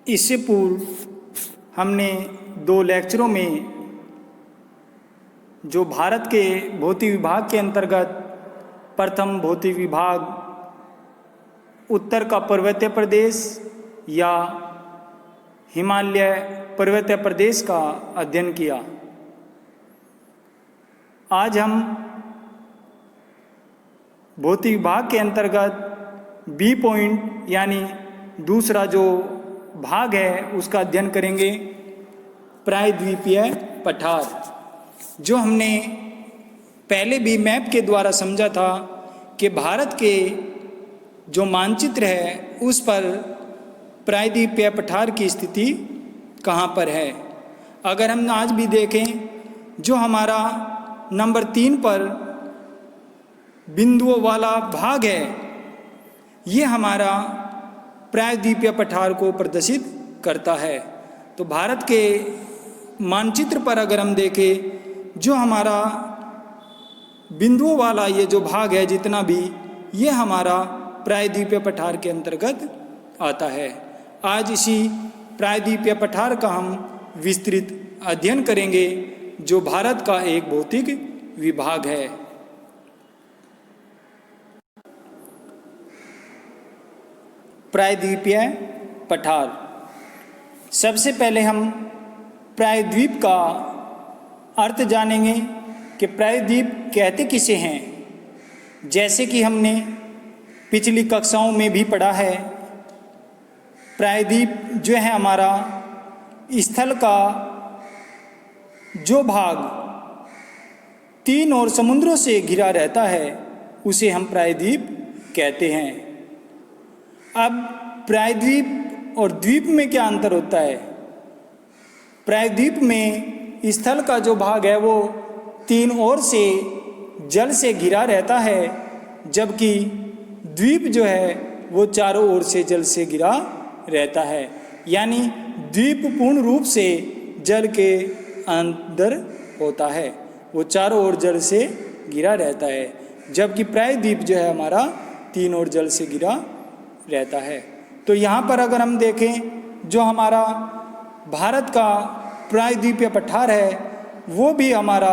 इससे पूर्व हमने 2 लेक्चरों में जो भारत के भौतिक विभाग के अंतर्गत प्रथम भौतिक विभाग उत्तर का पर्वतीय प्रदेश या हिमालय पर्वतीय प्रदेश का अध्ययन किया। आज हम भौतिक विभाग के अंतर्गत बी पॉइंट यानी दूसरा जो भाग है उसका अध्ययन करेंगे, प्रायद्वीपीय पठार। जो हमने पहले भी मैप के द्वारा समझा था कि भारत के जो मानचित्र है उस पर प्रायद्वीपीय पठार की स्थिति कहाँ पर है। अगर हम आज भी देखें, जो हमारा नंबर 3 पर बिंदुओं वाला भाग है, ये हमारा प्रायद्वीपीय पठार को प्रदर्शित करता है। तो भारत के मानचित्र पर अगर हम देखें, जो हमारा बिंदुओं वाला ये जो भाग है जितना भी, ये हमारा प्रायद्वीपीय पठार के अंतर्गत आता है। आज इसी प्रायद्वीपीय पठार का हम विस्तृत अध्ययन करेंगे, जो भारत का एक भौतिक विभाग है। प्रायद्वीपीय पठार। सबसे पहले हम प्रायद्वीप का अर्थ जानेंगे कि प्रायद्वीप कहते किसे हैं। जैसे कि हमने पिछली कक्षाओं में भी पढ़ा है, प्रायद्वीप जो है हमारा स्थल का जो भाग 3 और समुद्रों से घिरा रहता है उसे हम प्रायद्वीप कहते हैं। अब प्रायद्वीप और द्वीप में क्या अंतर होता है? प्रायद्वीप में स्थल का जो भाग है वो 3 ओर से जल से घिरा रहता है, जबकि द्वीप जो है वो चारों ओर से जल से घिरा रहता है। यानी द्वीप पूर्ण रूप से जल के अंदर होता है, वो चारों ओर जल से घिरा रहता है, जबकि प्रायद्वीप जो है हमारा 3 ओर जल से घिरा रहता है। तो यहाँ पर अगर हम देखें, जो हमारा भारत का प्रायद्वीपीय पठार है वो भी हमारा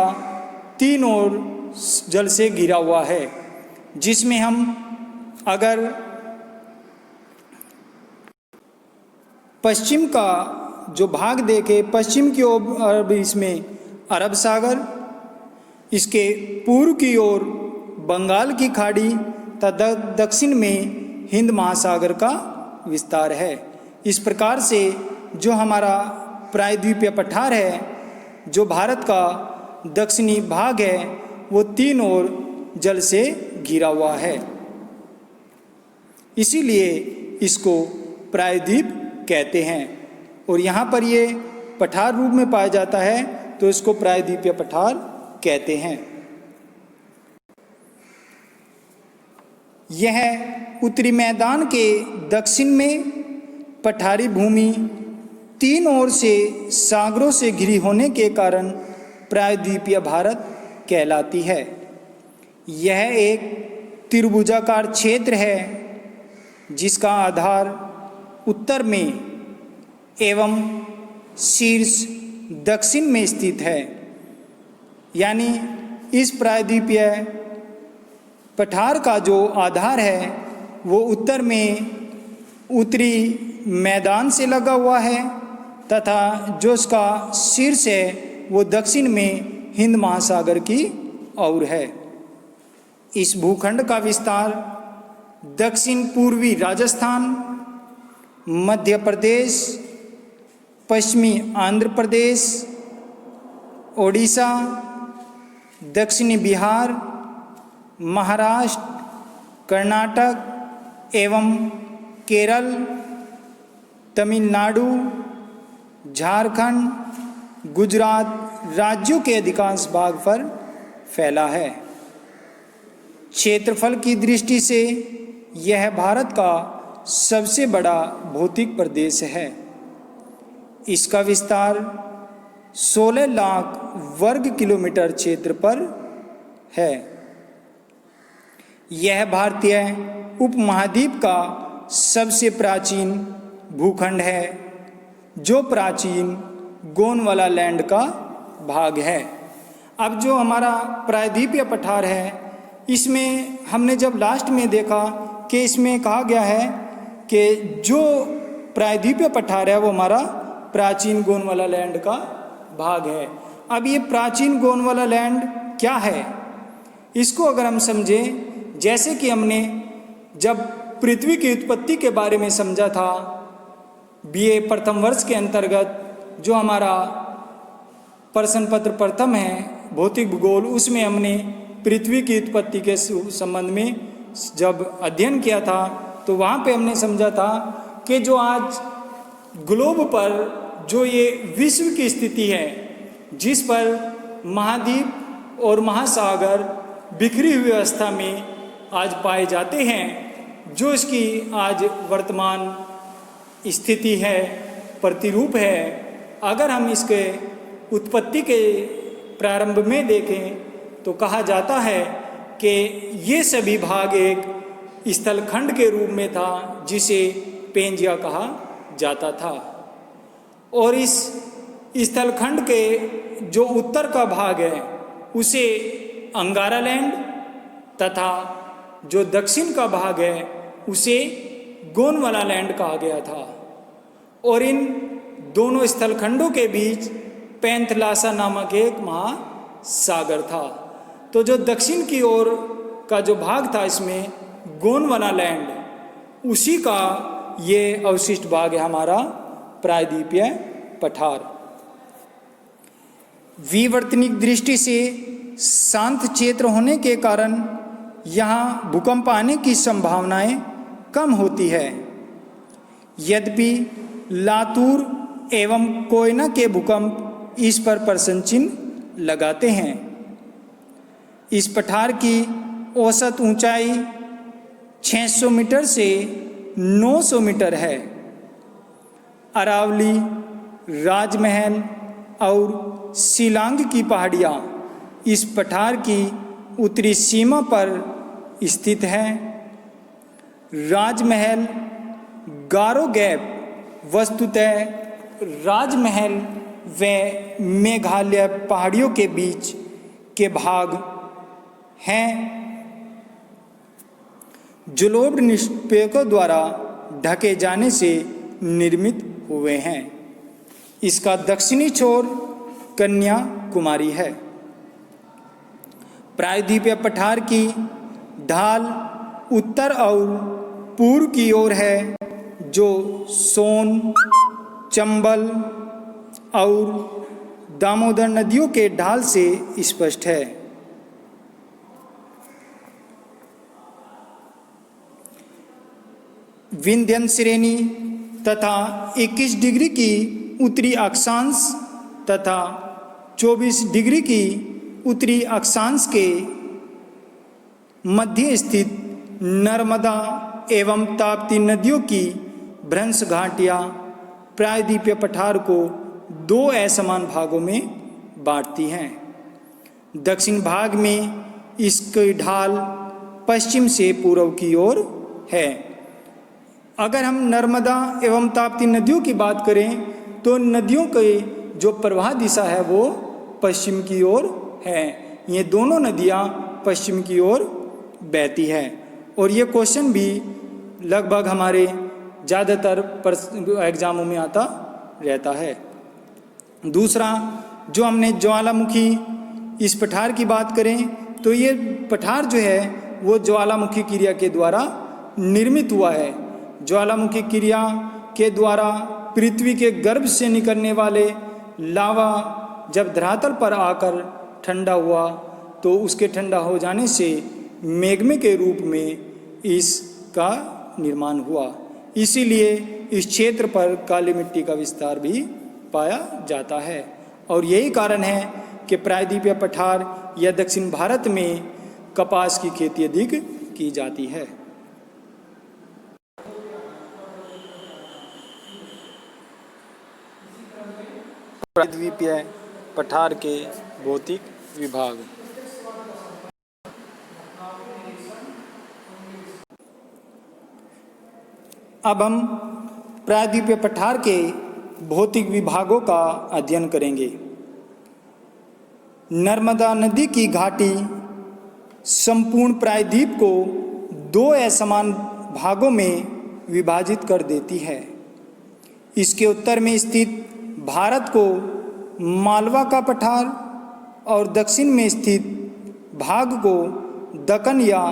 3 ओर जल से घिरा हुआ है, जिसमें हम अगर पश्चिम का जो भाग देखें, पश्चिम की ओर इसमें अरब सागर, इसके पूर्व की ओर बंगाल की खाड़ी तथा दक्षिण में हिंद महासागर का विस्तार है। इस प्रकार से जो हमारा प्रायद्वीपीय पठार है, जो भारत का दक्षिणी भाग है, वो 3 ओर जल से घिरा हुआ है, इसीलिए इसको प्रायद्वीप कहते हैं। और यहाँ पर ये पठार रूप में पाया जाता है तो इसको प्रायद्वीपीय पठार कहते हैं। यह उत्तरी मैदान के दक्षिण में पठारी भूमि 3 ओर से सागरों से घिरी होने के कारण प्रायद्वीपीय भारत कहलाती है। यह एक त्रिभुजाकार क्षेत्र है जिसका आधार उत्तर में एवं शीर्ष दक्षिण में स्थित है। यानी इस प्रायद्वीपीय पठार का जो आधार है वो उत्तर में उत्तरी मैदान से लगा हुआ है तथा जो उसका शीर्ष है वो दक्षिण में हिंद महासागर की ओर है। इस भूखंड का विस्तार दक्षिण पूर्वी राजस्थान, मध्य प्रदेश, पश्चिमी आंध्र प्रदेश, ओडिशा, दक्षिणी बिहार, महाराष्ट्र, कर्नाटक एवं केरल, तमिलनाडु, झारखंड, गुजरात राज्यों के अधिकांश भाग पर फैला है। क्षेत्रफल की दृष्टि से यह भारत का सबसे बड़ा भौतिक प्रदेश है। इसका विस्तार 16 लाख वर्ग किलोमीटर क्षेत्र पर है। यह भारतीय उपमहाद्वीप का सबसे प्राचीन भूखंड है, जो प्राचीन गोंडवाना लैंड का भाग है। अब जो हमारा प्रायद्वीपीय पठार है, इसमें हमने जब लास्ट में देखा कि इसमें कहा गया है कि जो प्रायद्वीपीय पठार है वो हमारा प्राचीन गोंडवाना लैंड का भाग है। अब ये प्राचीन गोंडवाना लैंड क्या है, इसको अगर हम समझें, जैसे कि हमने जब पृथ्वी की उत्पत्ति के बारे में समझा था बीए प्रथम वर्ष के अंतर्गत, जो हमारा प्रश्न पत्र प्रथम है भौतिक भूगोल, उसमें हमने पृथ्वी की उत्पत्ति के संबंध में जब अध्ययन किया था तो वहाँ पे हमने समझा था कि जो आज ग्लोब पर जो ये विश्व की स्थिति है, जिस पर महाद्वीप और महासागर बिखरी हुई अवस्था में आज पाए जाते हैं, जो इसकी आज वर्तमान स्थिति है, प्रतिरूप है, अगर हम इसके उत्पत्ति के प्रारंभ में देखें तो कहा जाता है कि ये सभी भाग एक स्थलखंड के रूप में था जिसे पेंजिया कहा जाता था। और इस स्थलखंड के जो उत्तर का भाग है उसे अंगारा लैंड तथा जो दक्षिण का भाग है उसे गोंडवाना लैंड कहा गया था। और इन दोनों स्थलखंडों के बीच पैंथलासा नामक एक महासागर था। तो जो दक्षिण की ओर का जो भाग था इसमें गोंडवाना लैंड, उसी का ये अवशिष्ट भाग है हमारा प्रायद्वीपीय पठार। विवर्तनिक दृष्टि से शांत क्षेत्र होने के कारण यहाँ भूकंप आने की संभावनाएं कम होती है। यद्यपि लातूर एवं कोयना के भूकंप इस पर प्रश्न चिन्ह लगाते हैं। इस पठार की औसत ऊंचाई 600 मीटर से 900 मीटर है। अरावली, राजमहल और शिलांग की पहाड़ियाँ इस पठार की उत्तरी सीमा पर स्थित है। राजमहल गारो गैप वस्तुतः राजमहल व मेघालय पहाड़ियों के बीच के भाग हैं। जलोढ़ निक्षेपों द्वारा ढके जाने से निर्मित हुए हैं। इसका दक्षिणी छोर कन्याकुमारी है। प्रायद्वीपीय पठार की ढाल उत्तर और पूर्व की ओर है, जो सोन, चंबल और दामोदर नदियों के ढाल से स्पष्ट है। विंध्यन श्रेणी तथा 21 डिग्री की उत्तरी अक्षांश तथा 24 डिग्री की उत्तरी अक्षांश के मध्य स्थित नर्मदा एवं ताप्ती नदियों की भ्रंश घाटियाँ प्रायद्वीपीय पठार को दो असमान भागों में बांटती हैं। दक्षिण भाग में इसकी ढाल पश्चिम से पूर्व की ओर है। अगर हम नर्मदा एवं ताप्ती नदियों की बात करें तो नदियों की जो प्रवाह दिशा है वो पश्चिम की ओर है। ये दोनों नदियाँ पश्चिम की ओर बहती है। और ये क्वेश्चन भी लगभग हमारे ज़्यादातर एग्जामों में आता रहता है। दूसरा, जो हमने ज्वालामुखी इस पठार की बात करें तो ये पठार जो है वो ज्वालामुखी क्रिया के द्वारा निर्मित हुआ है। ज्वालामुखी क्रिया के द्वारा पृथ्वी के गर्भ से निकलने वाले लावा जब धरातल पर आकर ठंडा हुआ तो उसके ठंडा हो जाने से मैग्मा के रूप में इसका निर्माण हुआ। इसीलिए इस क्षेत्र पर काली मिट्टी का विस्तार भी पाया जाता है। और यही कारण है कि प्रायद्वीपीय पठार या दक्षिण भारत में कपास की खेती अधिक की जाती है। प्रायद्वीपीय पठार के भौतिक विभाग। अब हम प्रायद्वीपीय पठार के भौतिक विभागों का अध्ययन करेंगे। नर्मदा नदी की घाटी संपूर्ण प्रायद्वीप को दो असमान भागों में विभाजित कर देती है। इसके उत्तर में स्थित भारत को मालवा का पठार और दक्षिण में स्थित भाग को दक्कन या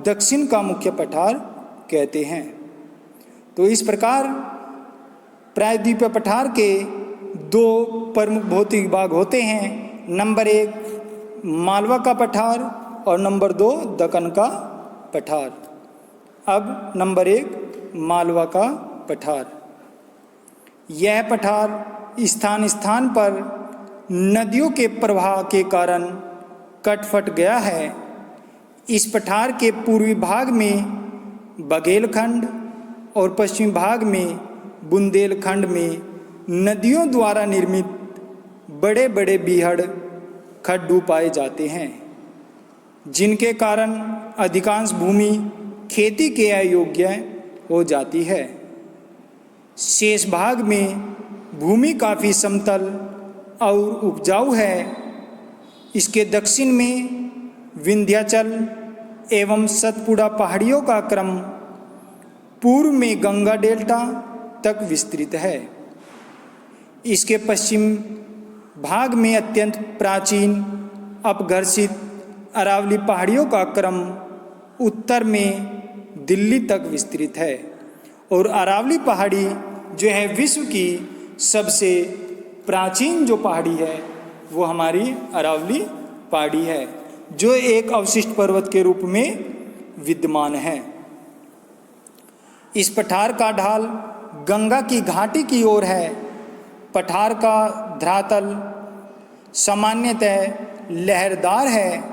दक्षिण का मुख्य पठार कहते हैं। तो इस प्रकार प्रायद्वीपीय पठार के दो प्रमुख भौतिक विभाग होते हैं। नंबर 1 मालवा का पठार और नंबर 2 दक्कन का पठार। अब नंबर 1 मालवा का पठार। यह पठार स्थान स्थान पर नदियों के प्रवाह के कारण कटफट गया है। इस पठार के पूर्वी भाग में बघेलखंड और पश्चिमी भाग में बुंदेलखंड में नदियों द्वारा निर्मित बड़े बड़े बीहड़ खड्डू पाए जाते हैं, जिनके कारण अधिकांश भूमि खेती के अयोग्य हो जाती है। शेष भाग में भूमि काफ़ी समतल और उपजाऊ है। इसके दक्षिण में विंध्याचल एवं सतपुड़ा पहाड़ियों का क्रम पूर्व में गंगा डेल्टा तक विस्तृत है। इसके पश्चिम भाग में अत्यंत प्राचीन अपघर्षित अरावली पहाड़ियों का क्रम उत्तर में दिल्ली तक विस्तृत है। और अरावली पहाड़ी जो है विश्व की सबसे प्राचीन जो पहाड़ी है वो हमारी अरावली पहाड़ी है, जो एक अवशिष्ट पर्वत के रूप में विद्यमान है। इस पठार का ढाल गंगा की घाटी की ओर है। पठार का धरातल सामान्यतः लहरदार है,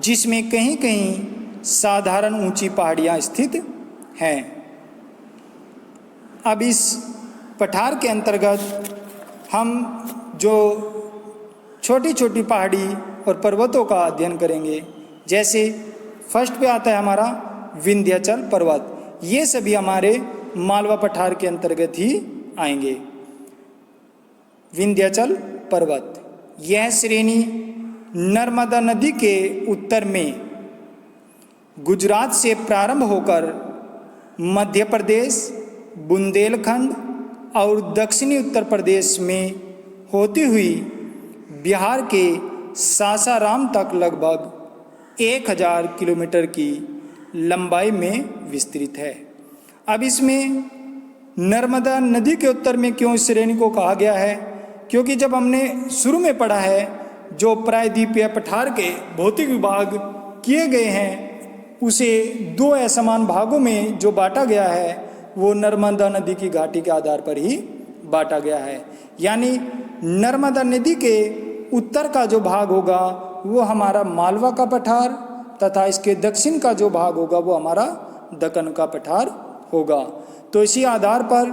जिसमें कहीं कहीं साधारण ऊंची पहाड़ियां स्थित हैं। अब इस पठार के अंतर्गत हम जो छोटी छोटी पहाड़ी और पर्वतों का अध्ययन करेंगे। जैसे फर्स्ट पे आता है हमारा विंध्याचल पर्वत। ये सभी हमारे मालवा पठार के अंतर्गत ही आएंगे। विंध्याचल पर्वत, यह श्रेणी नर्मदा नदी के उत्तर में गुजरात से प्रारंभ होकर मध्य प्रदेश, बुंदेलखंड और दक्षिणी उत्तर प्रदेश में होती हुई बिहार के सासाराम तक लगभग 1000 किलोमीटर की लंबाई में विस्तृत है। अब इसमें नर्मदा नदी के उत्तर में क्यों इस श्रेणी को कहा गया है? क्योंकि जब हमने शुरू में पढ़ा है जो प्रायद्वीपीय पठार के भौतिक विभाग किए गए हैं, उसे दो असमान भागों में जो बांटा गया है वो नर्मदा नदी की घाटी के आधार पर ही बांटा गया है। यानी नर्मदा नदी के उत्तर का जो भाग होगा वो हमारा मालवा का पठार तथा इसके दक्षिण का जो भाग होगा वो हमारा दक्कन का पठार होगा। तो इसी आधार पर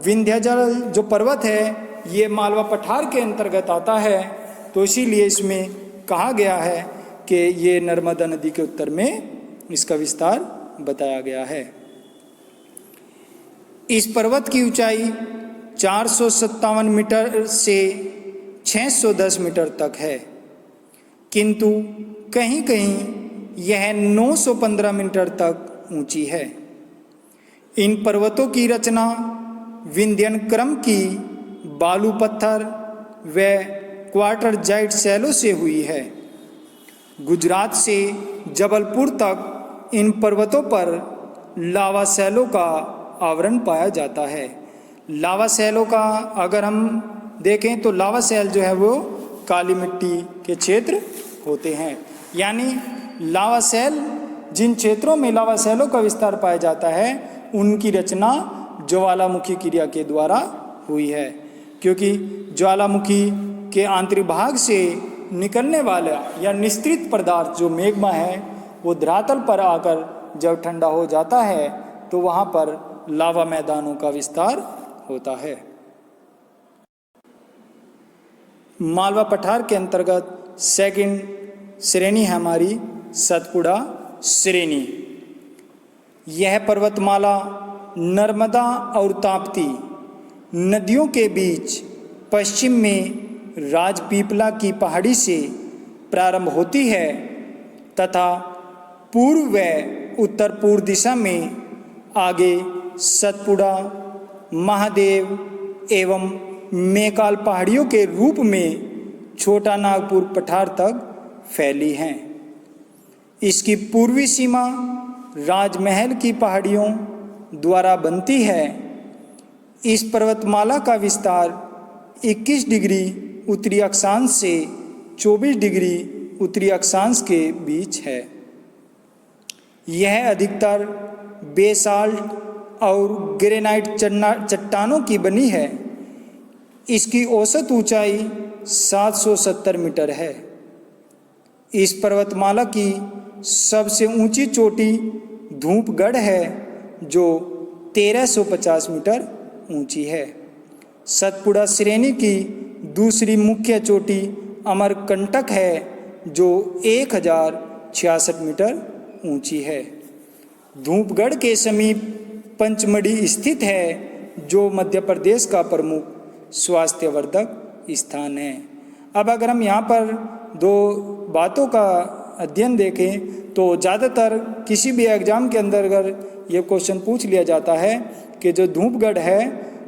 विंध्याचल जो पर्वत है ये मालवा पठार के अंतर्गत आता है। तो इसीलिए इसमें कहा गया है कि ये नर्मदा नदी के उत्तर में इसका विस्तार बताया गया है। इस पर्वत की ऊंचाई 457 मीटर से 610 मीटर तक है, किंतु कहीं कहीं यह 915 मीटर तक ऊंची है। इन पर्वतों की रचना विंध्यन क्रम की बालू पत्थर व क्वार्टरजाइट शैलों से हुई है। गुजरात से जबलपुर तक इन पर्वतों पर लावा शैलों का आवरण पाया जाता है। लावा शैलों का अगर हम देखें तो लावा शैल जो है वो काली मिट्टी के क्षेत्र होते हैं। यानी लावा शैल, जिन क्षेत्रों में लावा शैलों का विस्तार पाया जाता है उनकी रचना ज्वालामुखी क्रिया के द्वारा हुई है, क्योंकि ज्वालामुखी के आंतरिक भाग से निकलने वाला या निस्तृत पदार्थ जो मैग्मा है वो धरातल पर आकर जब ठंडा हो जाता है तो वहाँ पर लावा मैदानों का विस्तार होता है। मालवा पठार के अंतर्गत सेकंड श्रेणी है हमारी सतपुड़ा श्रेणी। यह पर्वतमाला नर्मदा और ताप्ती नदियों के बीच पश्चिम में राजपीपला की पहाड़ी से प्रारंभ होती है तथा पूर्व व उत्तर पूर्व दिशा में आगे सतपुड़ा, महादेव एवं मैकाल पहाड़ियों के रूप में छोटा नागपुर पठार तक फैली हैं। इसकी पूर्वी सीमा राजमहल की पहाड़ियों द्वारा बनती है। इस पर्वतमाला का विस्तार 21 डिग्री उत्तरी अक्षांश से 24 डिग्री उत्तरी अक्षांश के बीच है। यह अधिकतर बेसाल्ट और ग्रेनाइट चट्टानों की बनी है। इसकी औसत ऊंचाई 770 मीटर है। इस पर्वतमाला की सबसे ऊंची चोटी धूपगढ़ है जो 1350 मीटर ऊंची है। सतपुड़ा श्रेणी की दूसरी मुख्य चोटी अमरकंटक है जो 1066 मीटर ऊंची है। धूपगढ़ के समीप पंचमढ़ी स्थित है जो मध्य प्रदेश का प्रमुख स्वास्थ्यवर्धक स्थान है। अब अगर हम यहाँ पर दो बातों का अध्ययन देखें तो ज़्यादातर किसी भी एग्ज़ाम के अंदर अगर ये क्वेश्चन पूछ लिया जाता है कि जो धूपगढ़ है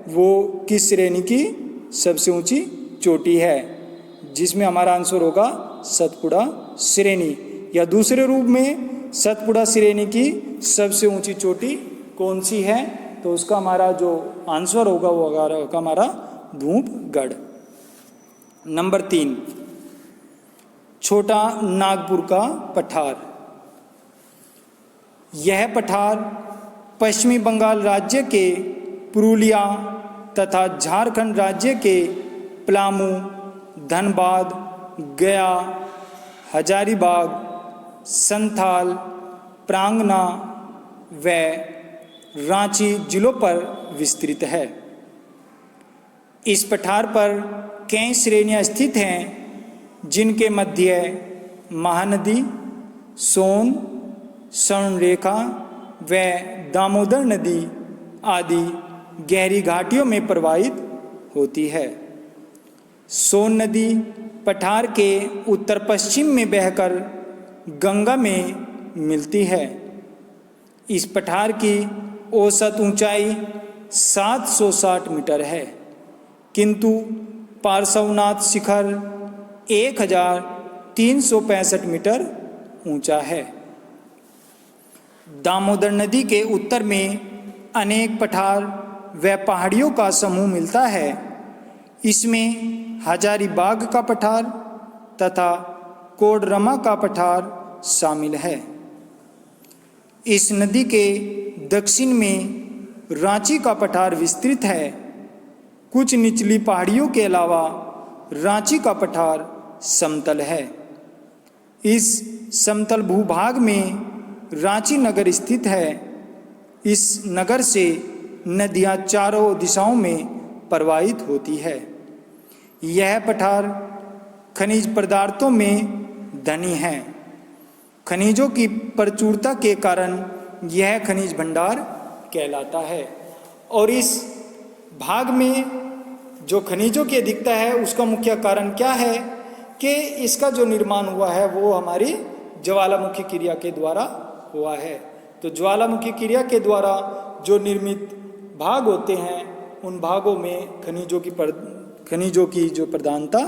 वो किस श्रेणी की सबसे ऊंची चोटी है, जिसमें हमारा आंसर होगा सतपुड़ा श्रेणी। या दूसरे रूप में सतपुड़ा श्रेणी की सबसे ऊंची चोटी कौन सी है, तो उसका हमारा जो आंसर होगा वो होगा हमारा धूपगढ़। नंबर 3, छोटा नागपुर का पठार। यह पठार पश्चिमी बंगाल राज्य के पुरुलिया तथा झारखंड राज्य के पलामू, धनबाद, गया, हजारीबाग, संथाल, प्रांगना व रांची जिलों पर विस्तृत है। इस पठार पर कई श्रेणियां स्थित हैं जिनके मध्य महानदी, सोन, स्वर्णरेखा व दामोदर नदी आदि गहरी घाटियों में प्रवाहित होती है। सोन नदी पठार के उत्तर पश्चिम में बहकर गंगा में मिलती है। इस पठार की औसत ऊंचाई 760 मीटर है, किंतु पार्श्वनाथ शिखर 1365 मीटर ऊंचा है। दामोदर नदी के उत्तर में अनेक पठार व पहाड़ियों का समूह मिलता है। इसमें हजारीबाग का पठार तथा कोडरमा का पठार शामिल है। इस नदी के दक्षिण में रांची का पठार विस्तृत है। कुछ निचली पहाड़ियों के अलावा रांची का पठार समतल है। इस समतल भूभाग में रांची नगर स्थित है। इस नगर से नदियां चारों दिशाओं में प्रवाहित होती है। यह पठार खनिज पदार्थों में धनी है। खनिजों की प्रचुरता के कारण यह खनिज भंडार कहलाता है। और इस भाग में जो खनिजों की अधिकता है उसका मुख्य कारण क्या है कि इसका जो निर्माण हुआ है वो हमारी ज्वालामुखी क्रिया के द्वारा हुआ है। तो ज्वालामुखी क्रिया के द्वारा जो निर्मित भाग होते हैं उन भागों में खनिजों की जो प्रधानता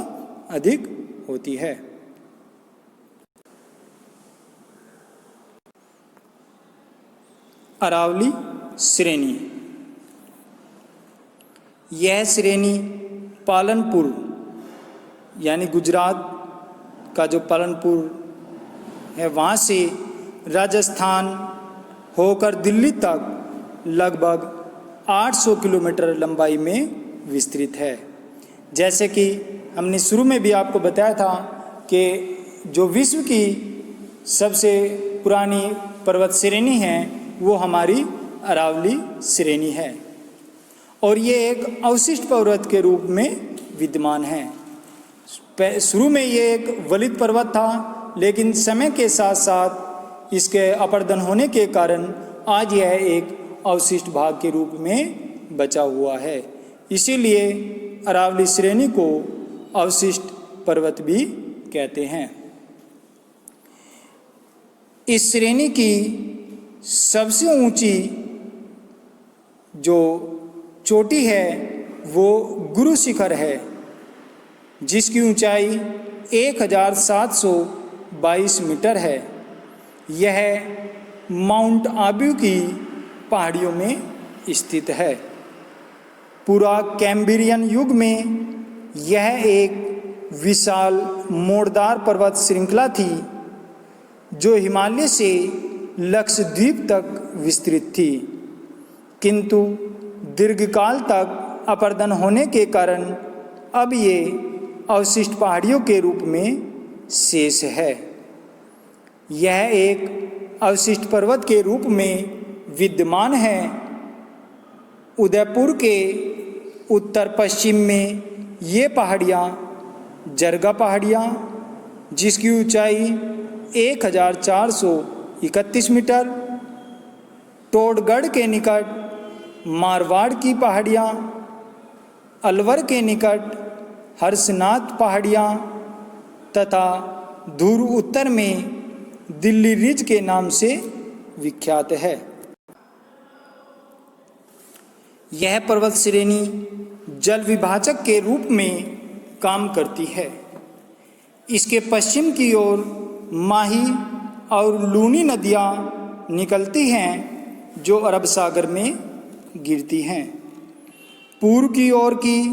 अधिक होती है। अरावली श्रेणी। यह श्रेणी पालनपुर यानी गुजरात का जो पालनपुर है वहाँ से राजस्थान होकर दिल्ली तक लगभग 800 किलोमीटर लंबाई में विस्तृत है। जैसे कि हमने शुरू में भी आपको बताया था कि जो विश्व की सबसे पुरानी पर्वत श्रेणी है वो हमारी अरावली श्रेणी है और ये एक अवशिष्ट पर्वत के रूप में विद्यमान है। शुरू में ये एक वलित पर्वत था, लेकिन समय के साथ साथ इसके अपर्दन होने के कारण आज यह एक अवशिष्ट भाग के रूप में बचा हुआ है। इसीलिए अरावली श्रेणी को अवशिष्ट पर्वत भी कहते हैं। इस श्रेणी की सबसे ऊंची जो चोटी है वो गुरु शिखर है, जिसकी ऊंचाई 1722 मीटर है। यह माउंट आबू की पहाड़ियों में स्थित है। पूरा कैम्ब्रियन युग में यह एक विशाल मोड़दार पर्वत श्रृंखला थी जो हिमालय से लक्षद्वीप तक विस्तृत थी, किंतु दीर्घकाल तक अपरदन होने के कारण अब ये अवशिष्ट पहाड़ियों के रूप में शेष है। यह एक अवशिष्ट पर्वत के रूप में विद्यमान है। उदयपुर के उत्तर पश्चिम में ये पहाड़ियाँ जरगा पहाड़ियाँ, जिसकी ऊंचाई 1431 मीटर, टोडगढ़ के निकट मारवाड़ की पहाड़ियाँ, अलवर के निकट हर्षनाथ पहाड़ियाँ तथा धुर उत्तर में दिल्ली रिज के नाम से विख्यात है। यह पर्वत श्रेणी जल विभाजक के रूप में काम करती है। इसके पश्चिम की ओर माही और लूनी नदियाँ निकलती हैं जो अरब सागर में गिरती हैं। पूर्व की ओर की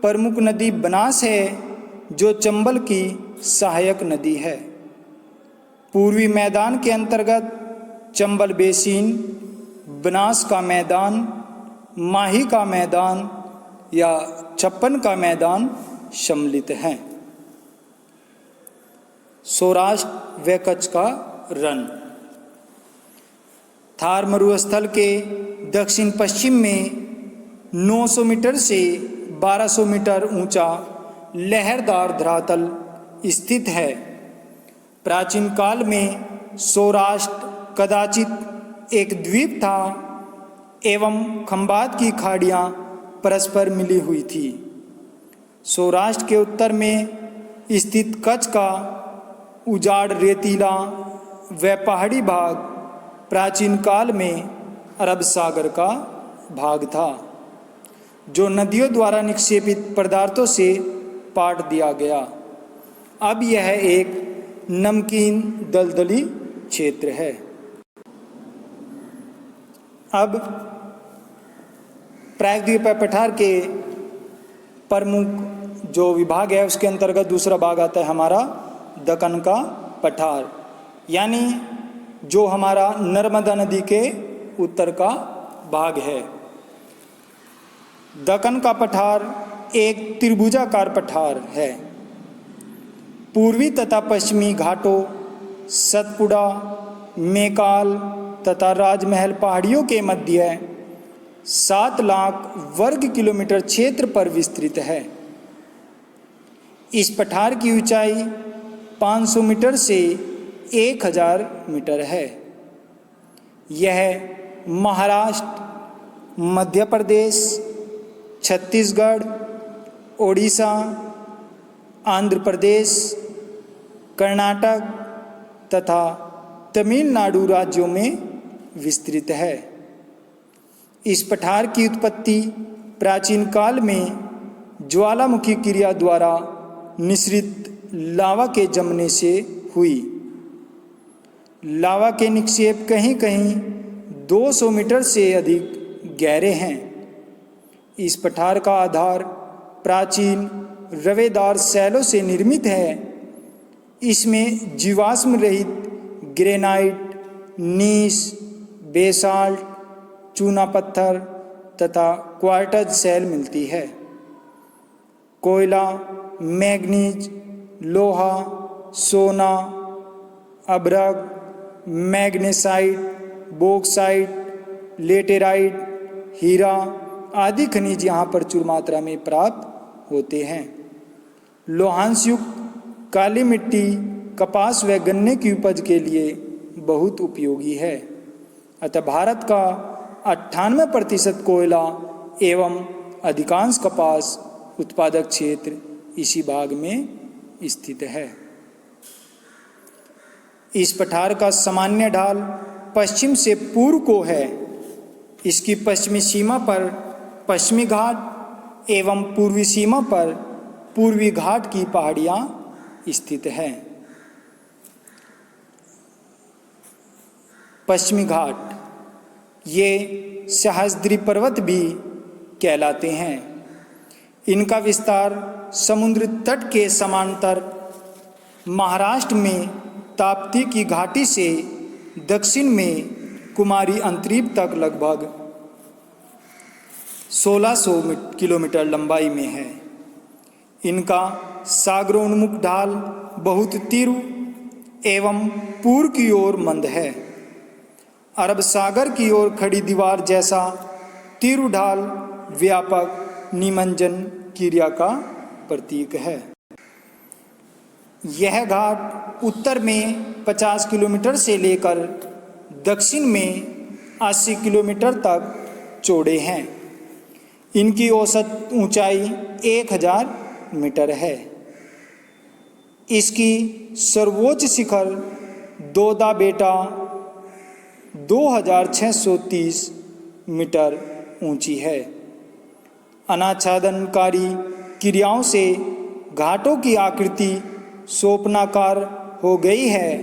प्रमुख नदी बनास है जो चंबल की सहायक नदी है। पूर्वी मैदान के अंतर्गत चंबल बेसिन, बनास का मैदान, माही का मैदान या छप्पन का मैदान सम्मिलित हैं। सौराष्ट्र व कच्छ का रण। थार मरुस्थल के दक्षिण पश्चिम में 900 मीटर से 1200 मीटर ऊंचा लहरदार धरातल स्थित है। प्राचीन काल में सौराष्ट्र कदाचित एक द्वीप था एवं खंबात की खाड़ियाँ परस्पर मिली हुई थी। सौराष्ट्र के उत्तर में स्थित कच्छ का उजाड़ रेतीला व पहाड़ी भाग प्राचीन काल में अरब सागर का भाग था, जो नदियों द्वारा निक्षेपित पदार्थों से पाट दिया गया। अब यह एक नमकीन दलदली क्षेत्र है। अब प्रायद्वीप पठार के प्रमुख जो विभाग है उसके अंतर्गत दूसरा भाग आता है हमारा दक्कन का पठार, यानी जो हमारा नर्मदा नदी के उत्तर का भाग है। दक्कन का पठार एक त्रिभुजाकार पठार है। पूर्वी तथा पश्चिमी घाटों, सतपुड़ा, मेकाल तथा राजमहल पहाड़ियों के मध्य 7 लाख वर्ग किलोमीटर क्षेत्र पर विस्तृत है। इस पठार की ऊंचाई 500 मीटर से 1000 मीटर है। यह महाराष्ट्र, मध्य प्रदेश, छत्तीसगढ़, ओडिशा, आंध्र प्रदेश, कर्नाटक तथा तमिलनाडु राज्यों में विस्तृत है। इस पठार की उत्पत्ति प्राचीन काल में ज्वालामुखी क्रिया द्वारा निःसृत लावा के जमने से हुई। लावा के निक्षेप कहीं कहीं 200 मीटर से अधिक गहरे हैं। इस पठार का आधार प्राचीन रवेदार शैलों से निर्मित है। इसमें जीवाश्म रहित ग्रेनाइट, नीस, बेसाल्ट, चूना पत्थर तथा क्वार्टज शैल मिलती है। कोयला, मैग्नीज, लोहा, सोना, अभ्रक, मैग्नेसाइट, बॉक्साइट, लेटेराइट, हीरा आदि खनिज यहाँ प्रचुर मात्रा में प्राप्त होते हैं। लोहांश युक्त काली मिट्टी कपास व गन्ने की उपज के लिए बहुत उपयोगी है। अतः भारत का 98% कोयला एवं अधिकांश कपास उत्पादक क्षेत्र इसी भाग में स्थित है। इस पठार का सामान्य ढाल पश्चिम से पूर्व को है। इसकी पश्चिमी सीमा पर पश्चिमी घाट एवं पूर्वी सीमा पर पूर्वी घाट की पहाड़ियाँ स्थित हैं। पश्चिमी घाट ये सहस्त्री पर्वत भी कहलाते हैं। इनका विस्तार समुद्र तट के समांतर महाराष्ट्र में ताप्ती की घाटी से दक्षिण में कुमारी अंतरीप तक लगभग 1600 किलोमीटर लंबाई में है। इनका सागरोन्मुख ढाल बहुत तीव्र एवं पूर्व की ओर मंद है। अरब सागर की ओर खड़ी दीवार जैसा तीव्र ढाल व्यापक निमज्जन क्रिया का प्रतीक है। यह घाट उत्तर में 50 किलोमीटर से लेकर दक्षिण में 80 किलोमीटर तक चौड़े हैं। इनकी औसत ऊंचाई 1000 मीटर है। इसकी सर्वोच्च शिखर दोदा बेटा 2630 मीटर ऊंची है। अनाच्छादनकारी क्रियाओं से घाटों की आकृति सोपनाकार हो गई है।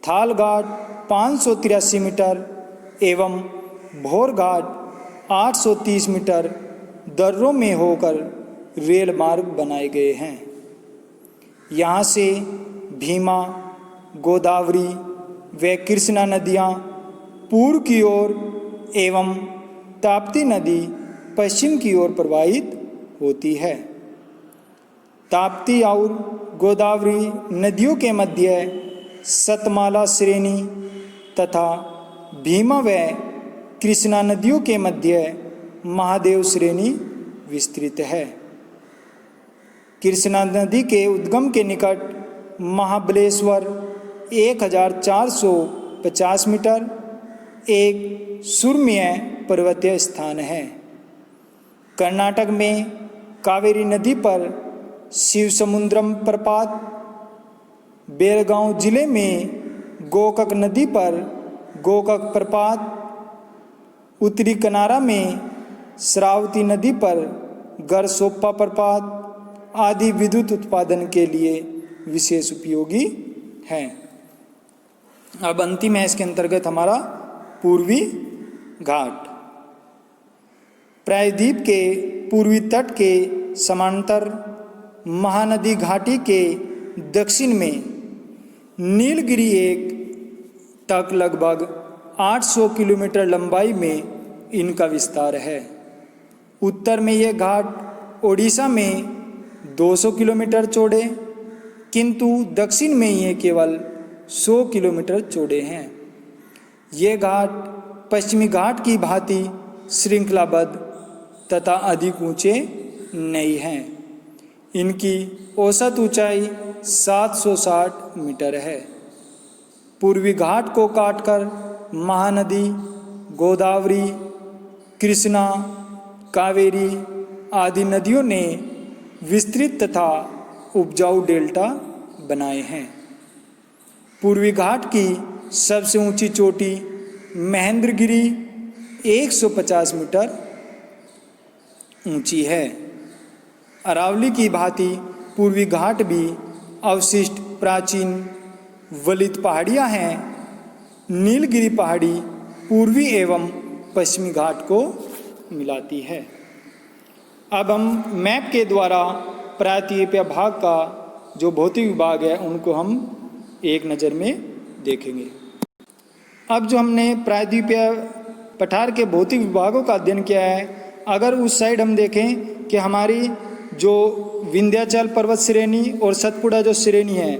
थाल घाट 583 मीटर एवं भोर घाट 830 मीटर दर्रों में होकर रेल मार्ग बनाए गए हैं। यहाँ से भीमा, गोदावरी व कृष्णा नदियाँ पूर्व की ओर एवं ताप्ती नदी पश्चिम की ओर प्रवाहित होती है। ताप्ती और गोदावरी नदियों के मध्य सतमाला श्रेणी तथा भीमा व कृष्णा नदियों के मध्य महादेव श्रेणी विस्तृत है। कृष्णा नदी के उद्गम के निकट महाबलेश्वर 1450 मीटर एक सुरम्य पर्वतीय स्थान है। कर्नाटक में कावेरी नदी पर शिवसमुद्रम प्रपात, बेलगांव जिले में गोकक नदी पर गोकक प्रपात, उत्तरी कनारा में श्रावती नदी पर गरसोप्पा प्रपात आदि विद्युत उत्पादन के लिए विशेष उपयोगी हैं। अब अंतिम है इसके अंतर्गत हमारा पूर्वी घाट। प्रायद्वीप के पूर्वी तट के समांतर महानदी घाटी के दक्षिण में नीलगिरी एक तक लगभग 800 किलोमीटर लंबाई में इनका विस्तार है। उत्तर में ये घाट ओडिशा में 200 किलोमीटर चौड़े, किंतु दक्षिण में ये केवल 100 किलोमीटर चौड़े हैं। ये घाट पश्चिमी घाट की भांति श्रृंखलाबद्ध तथा अधिक ऊंचे नहीं हैं। इनकी औसत ऊंचाई 760 मीटर है। पूर्वी घाट को काटकर महानदी गोदावरी, कृष्णा, कावेरी आदि नदियों ने विस्तृत तथा उपजाऊ डेल्टा बनाए हैं। पूर्वी घाट की सबसे ऊंची चोटी महेंद्रगिरी 150 मीटर ऊंची है। अरावली की भांति पूर्वी घाट भी अवशिष्ट प्राचीन वलित पहाड़ियाँ हैं। नीलगिरी पहाड़ी पूर्वी एवं पश्चिमी घाट को मिलाती है। अब हम मैप के द्वारा प्रायद्वीपीय भाग का जो भौतिक विभाग है उनको हम एक नज़र में देखेंगे। अब जो हमने प्रायद्वीपीय पठार के भौतिक विभागों का अध्ययन किया है, अगर उस साइड हम देखें कि हमारी जो विंध्याचल पर्वत श्रेणी और सतपुड़ा जो श्रेणी है,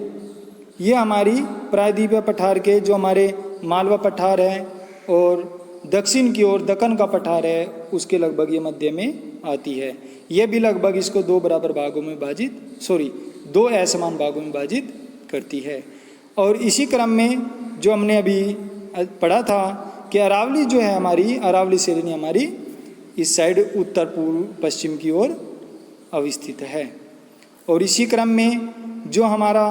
ये हमारी प्रायद्वीपीय पठार के जो हमारे मालवा पठार है और दक्षिण की ओर दक्कन का पठार है उसके लगभग ये मध्य में आती है। ये भी लगभग इसको दो बराबर भागों में दो असमान भागों में विभाजित करती है। और इसी क्रम में जो हमने अभी पढ़ा था कि अरावली जो है हमारी, अरावली श्रेणी हमारी इस साइड उत्तर पूर्व पश्चिम की ओर अवस्थित है। और इसी क्रम में जो हमारा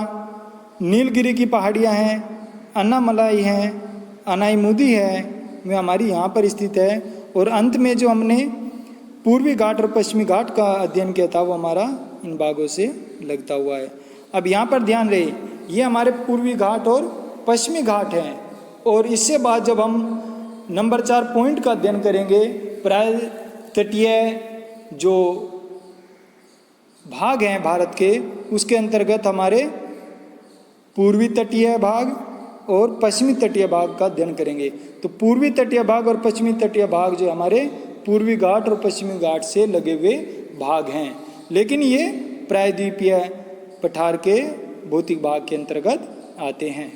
नीलगिरी की पहाड़ियाँ हैं, अन्नामलाई हैं, अनाईमुदी है, वे हमारी यहाँ पर स्थित है। और अंत में जो हमने पूर्वी घाट और पश्चिमी घाट का अध्ययन किया था वो हमारा इन भागों से लगता हुआ है। अब यहाँ पर ध्यान रहे, ये हमारे पूर्वी घाट और पश्चिमी घाट हैं। और इससे बाद जब हम नंबर 4 पॉइंट का अध्ययन करेंगे, प्राय तटीय जो भाग हैं भारत के, उसके अंतर्गत हमारे पूर्वी तटीय भाग और पश्चिमी तटीय भाग का अध्ययन करेंगे। तो पूर्वी तटीय भाग और पश्चिमी तटीय भाग जो हमारे पूर्वी घाट और पश्चिमी घाट से लगे हुए भाग हैं, लेकिन ये प्रायद्वीपीय पठार के भौतिक भाग के अंतर्गत आते हैं।